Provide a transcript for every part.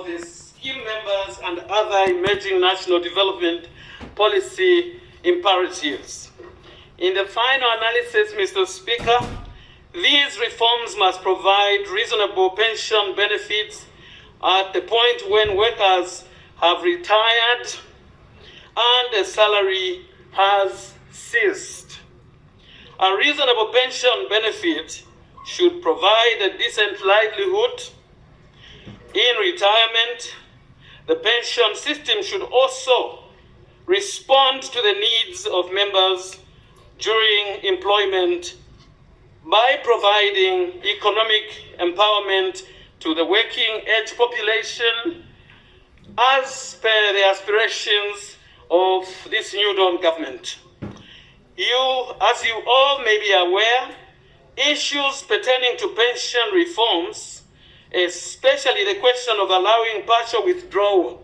the scheme members and other emerging national development policy imperatives. In the final analysis, Mr. Speaker, these reforms must provide reasonable pension benefits at the point when workers have retired and the salary has ceased. A reasonable pension benefit should provide a decent livelihood in retirement. The pension system should also respond to the needs of members during employment by providing economic empowerment to the working age population as per the aspirations of this new dawn government. As you all may be aware, issues pertaining to pension reforms, especially the question of allowing partial withdrawal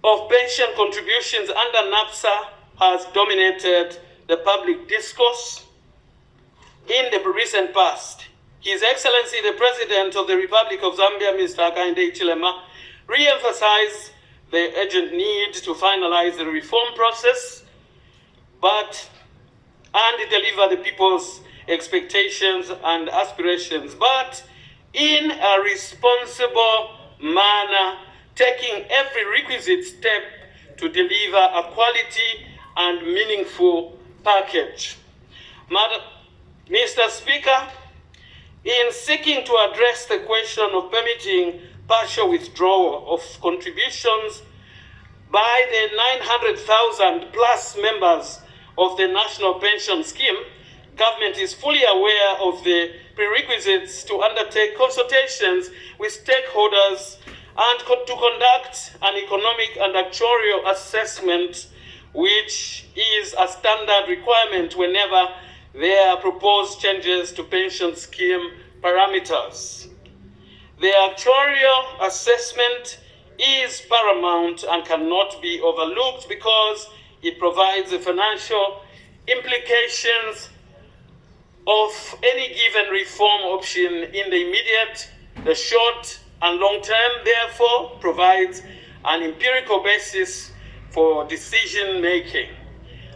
of pension contributions under NAPSA, has dominated the public discourse in the recent past. His Excellency the President of the Republic of Zambia, Mr. Hakainde Hichilema, re-emphasized the urgent need to finalize the reform process and deliver the people's expectations and aspirations, but in a responsible manner, taking every requisite step to deliver a quality and meaningful package. Mr. Speaker, in seeking to address the question of permitting partial withdrawal of contributions by the 900,000 plus members of the National Pension Scheme, government is fully aware of the prerequisites to undertake consultations with stakeholders and to conduct an economic and actuarial assessment, which is a standard requirement whenever there are proposed changes to pension scheme parameters. The actuarial assessment is paramount and cannot be overlooked because it provides the financial implications of any given reform option in the immediate, the short, and long term, therefore provides an empirical basis for decision making.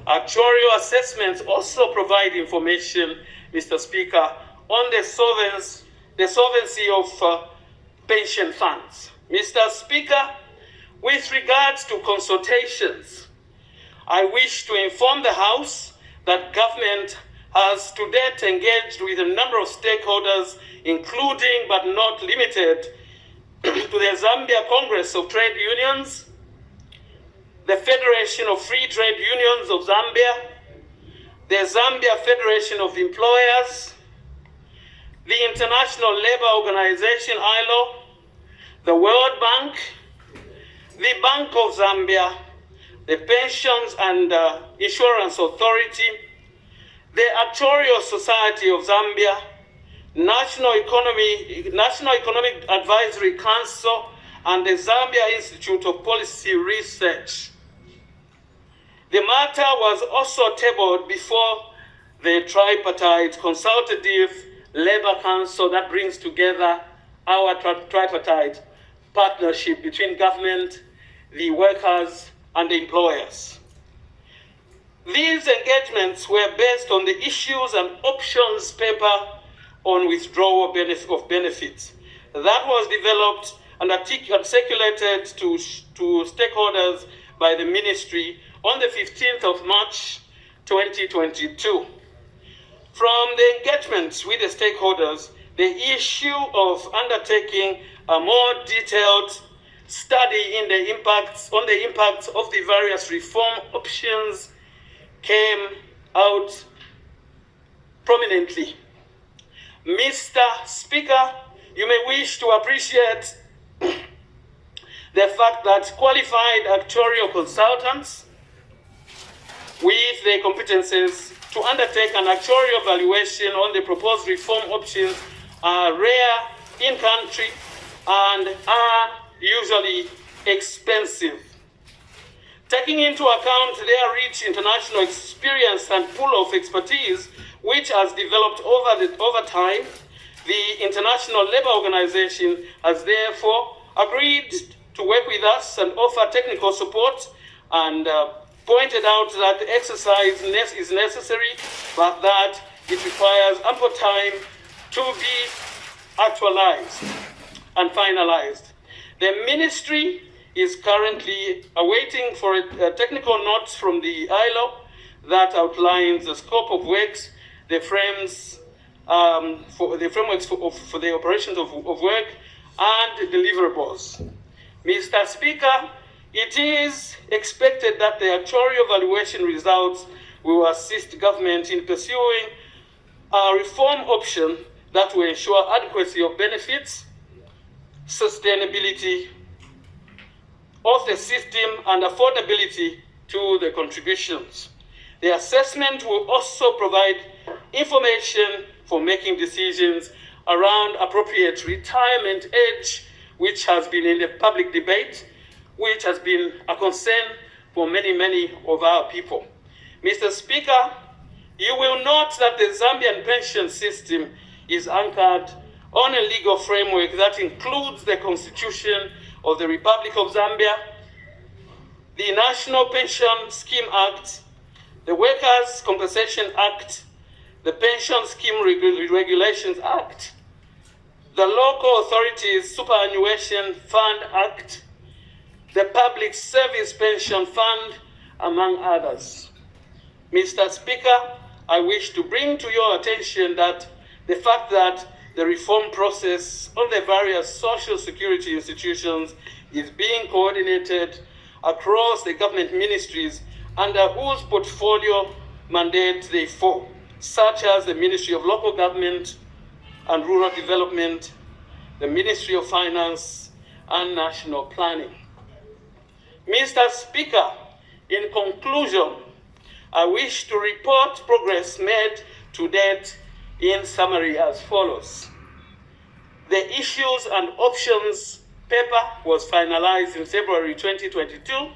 Actuarial assessments also provide information, Mr. Speaker, on the solvency of pension funds. Mr. Speaker, with regards to consultations, I wish to inform the House that government has to date engaged with a number of stakeholders, including but not limited to the Zambia Congress of Trade Unions, the Federation of Free Trade Unions of Zambia, the Zambia Federation of Employers, the International Labour Organization, ILO, the World Bank, the Bank of Zambia, the Pensions and Insurance Authority, the Actuarial Society of Zambia, National Economic Advisory Council, and the Zambia Institute of Policy Research. The matter was also tabled before the tripartite consultative Labour Council that brings together our tripartite partnership between government, the workers, and the employers. These engagements were based on the issues and options paper on withdrawal of benefits that was developed and circulated to stakeholders by the ministry on the 15th of March 2022. From the engagements with the stakeholders, the issue of undertaking a more detailed study on the impacts of the various reform options came out prominently. Mr. Speaker, you may wish to appreciate the fact that qualified actuarial consultants with the competences to undertake an actuarial valuation on the proposed reform options are rare in country and are usually expensive. Taking into account their rich international experience and pool of expertise, which has developed over time, The International Labour Organization has therefore agreed to work with us and offer technical support, and pointed out that the exercise is necessary, but that it requires ample time to be actualized and finalized. The ministry is currently awaiting for a technical note from the ILO that outlines the scope of works, the frameworks for the operations of work, and deliverables. Mr. Speaker, it is expected that the actuarial valuation results will assist government in pursuing a reform option that will ensure adequacy of benefits, sustainability of the system, and affordability to the contributions. The assessment will also provide information for making decisions around appropriate retirement age, which has been in the public debate, which has been a concern for many of our people. Mr. Speaker, you will note that the Zambian pension system is anchored on a legal framework that includes the Constitution of the Republic of Zambia, the National Pension Scheme Act, the Workers' Compensation Act, the Pension Scheme Regulations Act, the Local Authorities Superannuation Fund Act, the Public Service Pension Fund, among others. Mr. Speaker, I wish to bring to your attention that the fact that the reform process on the various social security institutions is being coordinated across the government ministries under whose portfolio mandate they fall, such as the Ministry of Local Government and Rural Development, the Ministry of Finance, and National Planning. Mr. Speaker, in conclusion, I wish to report progress made to date in summary as follows. The issues and options paper was finalized in February 2022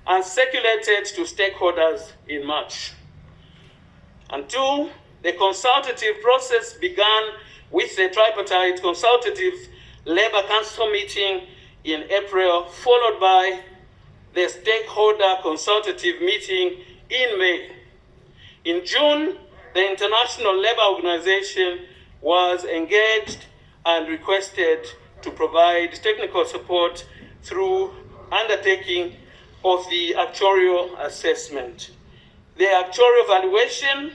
and circulated to stakeholders in March. And two, the consultative process began with the tripartite consultative Labour Council meeting in April, followed by the stakeholder consultative meeting in May. In June, the International Labour Organization was engaged and requested to provide technical support through undertaking of the actuarial assessment. The actuarial valuation,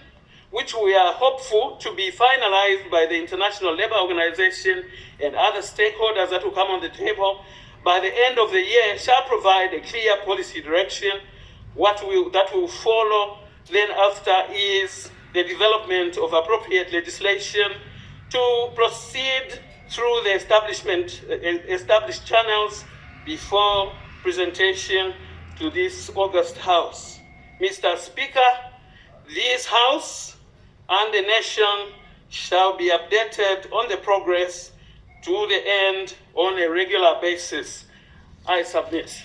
which we are hopeful to be finalized by the International Labour Organization and other stakeholders that will come on the table by the end of the year, shall provide a clear policy direction. That will follow then after is the development of appropriate legislation to proceed through the established channels before presentation to this August House. Mr. Speaker, this House and the nation shall be updated on the progress to the end on a regular basis. I submit.